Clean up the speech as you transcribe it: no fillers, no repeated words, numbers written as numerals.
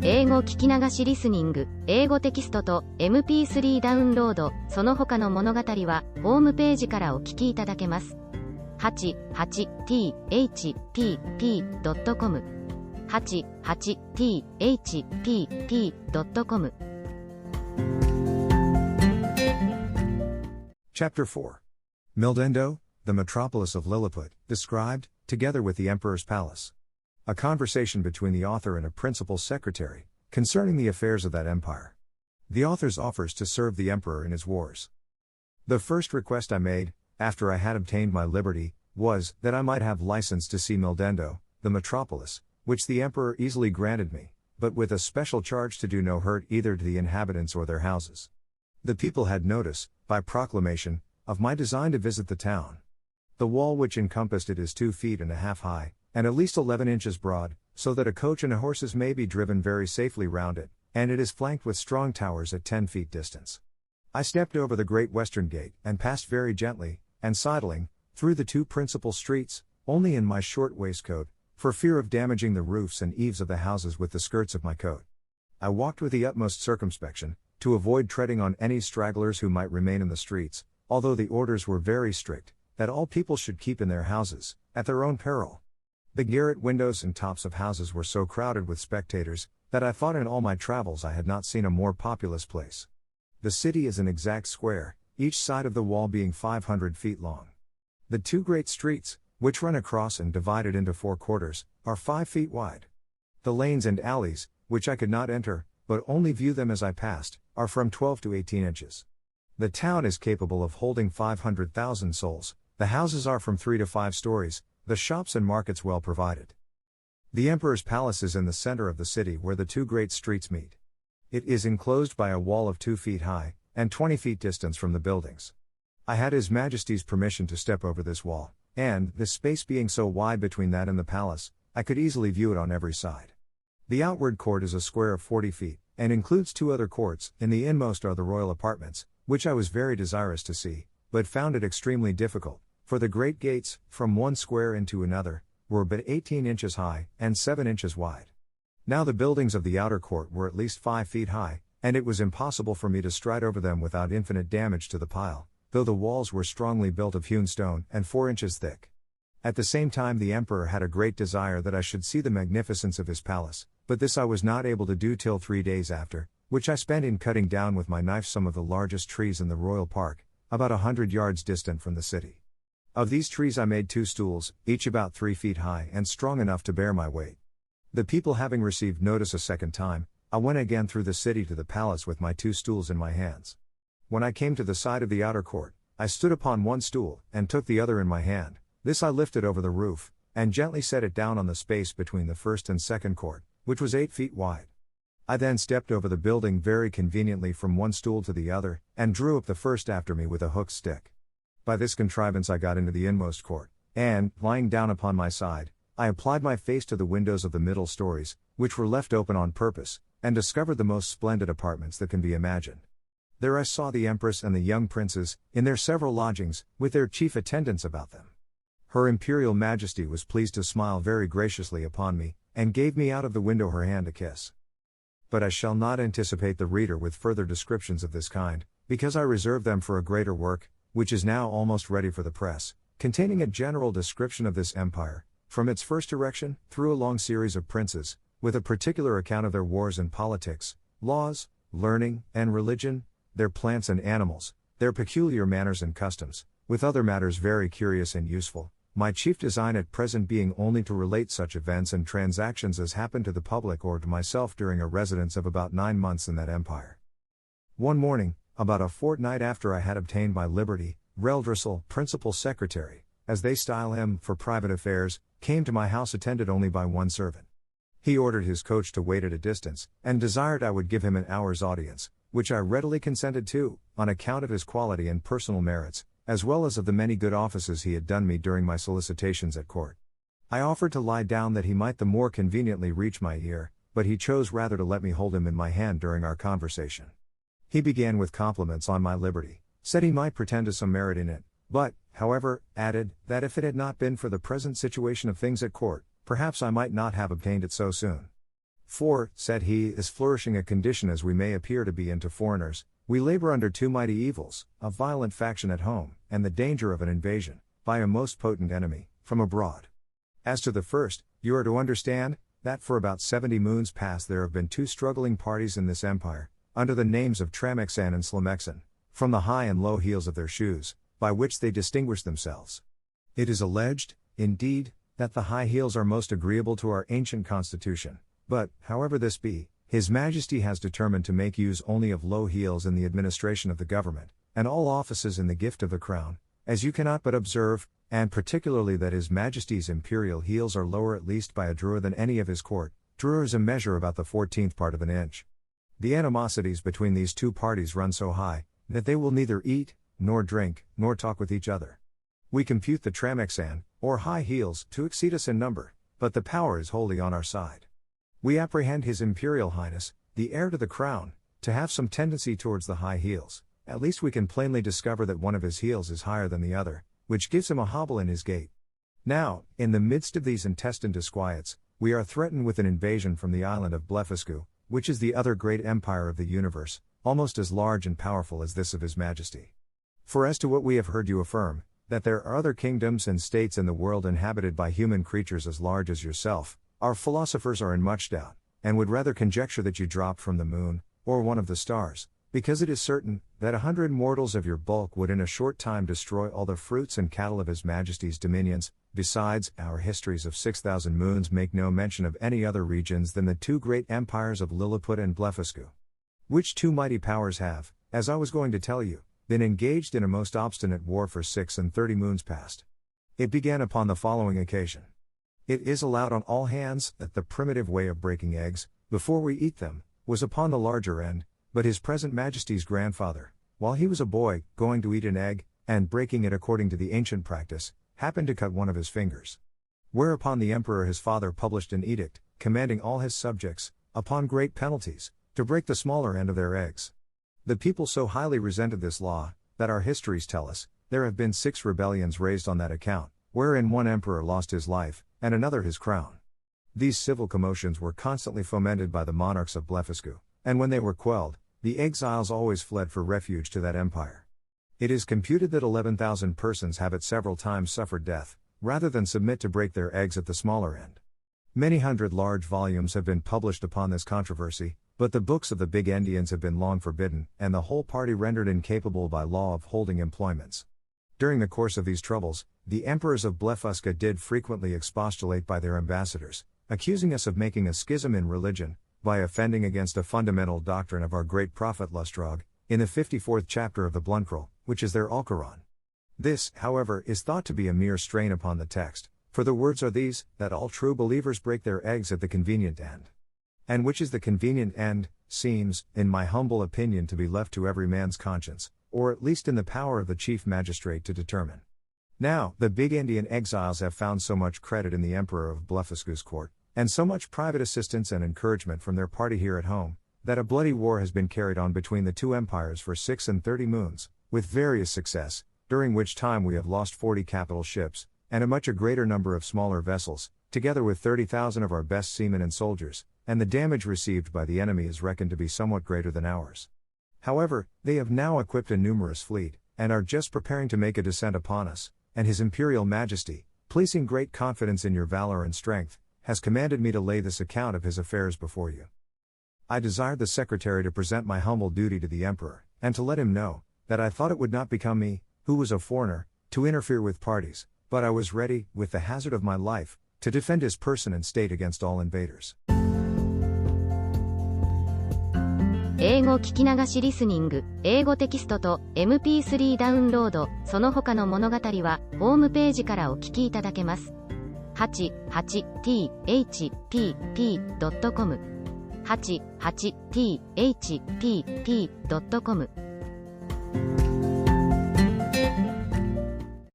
英語聞き流しリスニング、英語テキストと MP3 ダウンロード、その他の物語は、ホームページからお聞きいただけます。88thpp.com 88thpp.com Chapter 4. Mildendo, the metropolis of Lilliput, described, together with the Emperor's Palace. A conversation between the author and a principal secretary, concerning the affairs of that empire. The author's offers to serve the emperor in his wars. The first request I made, after I had obtained my liberty, was, that I might have license to see Mildendo, the metropolis, which the emperor easily granted me, but with a special charge to do no hurt either to the inhabitants or their houses. The people had notice, by proclamation, of my design to visit the town. The wall which encompassed it is 2.5 feet high, and at least 11 inches broad, so that a coach and horses may be driven very safely round it, and it is flanked with strong towers at 10 feet distance. I stepped over the great western gate, and passed very gently, and sidling, through the two principal streets, only in my short waistcoat, for fear of damaging the roofs and eaves of the houses with the skirts of my coat. I walked with the utmost circumspection, to avoid treading on any stragglers who might remain in the streets, although the orders were very strict, that all people should keep in their houses, at their own peril. The garret windows and tops of houses were so crowded with spectators, that I thought in all my travels I had not seen a more populous place. The city is an exact square, each side of the wall being 500 feet long. The two great streets, which run across and divide it into 4 quarters, are 5 feet wide. The lanes and alleys, which I could not enter, but only view them as I passed, are from 12 to 18 inches. The town is capable of holding 500,000 souls, the houses are from 3 to 5 stories, the shops and markets well provided. The Emperor's Palace is in the center of the city where the two great streets meet. It is enclosed by a wall of 2 feet high, and 20 feet distance from the buildings. I had His Majesty's permission to step over this wall, and, this space being so wide between that and the palace, I could easily view it on every side. The outward court is a square of 40 feet, and includes 2 other courts. In the inmost are the royal apartments, which I was very desirous to see, but found it extremely difficult, for the great gates, from one square into another, were but 18 inches high, and 7 inches wide. Now the buildings of the outer court were at least 5 feet high, and it was impossible for me to stride over them without infinite damage to the pile, though the walls were strongly built of hewn stone and 4 inches thick. At the same time the emperor had a great desire that I should see the magnificence of his palace, but this I was not able to do till 3 days after, which I spent in cutting down with my knife some of the largest trees in the royal park, about 100 yards distant from the city. Of these trees I made 2 stools, each about 3 feet high and strong enough to bear my weight. The people having received notice a second time, I went again through the city to the palace with my 2 stools in my hands. When I came to the side of the outer court, I stood upon one stool, and took the other in my hand. This I lifted over the roof, and gently set it down on the space between the first and second court, which was 8 feet wide. I then stepped over the building very conveniently from one stool to the other, and drew up the first after me with a hooked stick. By this contrivance I got into the inmost court, and, lying down upon my side, I applied my face to the windows of the middle stories, which were left open on purpose, and discovered the most splendid apartments that can be imagined. There I saw the Empress and the young princes, in their several lodgings, with their chief attendants about them. Her Imperial Majesty was pleased to smile very graciously upon me, and gave me out of the window her hand to kiss. But I shall not anticipate the reader with further descriptions of this kind, because I reserve them for a greater work, which is now almost ready for the press, containing a general description of this empire, from its first erection, through a long series of princes, with a particular account of their wars and politics, laws, learning, and religion, their plants and animals, their peculiar manners and customs, with other matters very curious and useful, my chief design at present being only to relate such events and transactions as happened to the public or to myself during a residence of about 9 months in that empire. One morning, about a fortnight after I had obtained my liberty, Reldressel, principal secretary, as they style him, for private affairs, came to my house attended only by one servant. He ordered his coach to wait at a distance, and desired I would give him an hour's audience, which I readily consented to, on account of his quality and personal merits, as well as of the many good offices he had done me during my solicitations at court. I offered to lie down that he might the more conveniently reach my ear, but he chose rather to let me hold him in my hand during our conversation. He began with compliments on my liberty, said he might pretend to some merit in it, but, however, added, that if it had not been for the present situation of things at court, perhaps I might not have obtained it so soon. For, said he, is flourishing a condition as we may appear to be into foreigners, we labor under two mighty evils, a violent faction at home, and the danger of an invasion, by a most potent enemy, from abroad. As to the first, you are to understand, that for about 70 moons past there have been two struggling parties in this empire, under the names of Tramexan and Slamexan, from the high and low heels of their shoes, by which they distinguish themselves. It is alleged, indeed, that the high heels are most agreeable to our ancient constitution, but, however this be, His Majesty has determined to make use only of low heels in the administration of the government, and all offices in the gift of the crown, as you cannot but observe, and particularly that His Majesty's imperial heels are lower at least by a drur than any of his court. Drur is a measure about the 14th part of an inch. The animosities between these two parties run so high, that they will neither eat, nor drink, nor talk with each other. We compute the Tramexan, or high heels, to exceed us in number, but the power is wholly on our side. We apprehend His Imperial Highness, the heir to the crown, to have some tendency towards the high heels. At least we can plainly discover that one of his heels is higher than the other, which gives him a hobble in his gait. Now, in the midst of these intestine disquiets, we are threatened with an invasion from the island of Blefuscu, which is the other great empire of the universe, almost as large and powerful as this of His Majesty. For as to what we have heard you affirm, that there are other kingdoms and states in the world inhabited by human creatures as large as yourself, our philosophers are in much doubt, and would rather conjecture that you dropped from the moon, or one of the stars, because it is certain, that 100 mortals of your bulk would in a short time destroy all the fruits and cattle of His Majesty's dominions. Besides, our histories of 6,000 moons make no mention of any other regions than the two great empires of Lilliput and Blefuscu. Which two mighty powers have, as I was going to tell you, been engaged in a most obstinate war for 36 moons past. It began upon the following occasion. It is allowed on all hands that the primitive way of breaking eggs, before we eat them, was upon the larger end, but His present Majesty's grandfather, while he was a boy, going to eat an egg, and breaking it according to the ancient practice, happened to cut one of his fingers. Whereupon the emperor his father published an edict, commanding all his subjects, upon great penalties, to break the smaller end of their eggs. The people so highly resented this law, that our histories tell us, there have been 6 rebellions raised on that account, wherein one emperor lost his life, and another his crown. These civil commotions were constantly fomented by the monarchs of Blefuscu, and when they were quelled, the exiles always fled for refuge to that empire. It is computed that 11,000 persons have at several times suffered death, rather than submit to break their eggs at the smaller end. Many hundred large volumes have been published upon this controversy, but the books of the big Endians have been long forbidden, and the whole party rendered incapable by law of holding employments. During the course of these troubles, the emperors of Blefuscu did frequently expostulate by their ambassadors, accusing us of making a schism in religion, by offending against a fundamental doctrine of our great prophet Lustrog, in the 54th chapter of the Blunkrul, which is their Alcoran. This, however, is thought to be a mere strain upon the text, for the words are these, that all true believers break their eggs at the convenient end. And which is the convenient end, seems, in my humble opinion, to be left to every man's conscience, or at least in the power of the chief magistrate to determine. Now, the big Indian exiles have found so much credit in the emperor of Blefuscu's court, and so much private assistance and encouragement from their party here at home, that a bloody war has been carried on between the two empires for 36 moons, with various success, during which time we have lost 40 capital ships, and a much greater number of smaller vessels, together with 30,000 of our best seamen and soldiers, and the damage received by the enemy is reckoned to be somewhat greater than ours. However, they have now equipped a numerous fleet, and are just preparing to make a descent upon us, and His Imperial Majesty, placing great confidence in your valor and strength, has commanded me to lay this account of his affairs before you. I desired the secretary to present my humble duty to the emperor, and to let him know, that I thought it would not become me, who was a foreigner, to interfere with parties, but I was ready, with the hazard of my life, to defend his person and state against all invaders. 英語聞き流しリスニング、英語テキストと MP3 ダウンロード、その他の物語は、ホームページからお聞きいただけます。88thpp.com 88thpp.com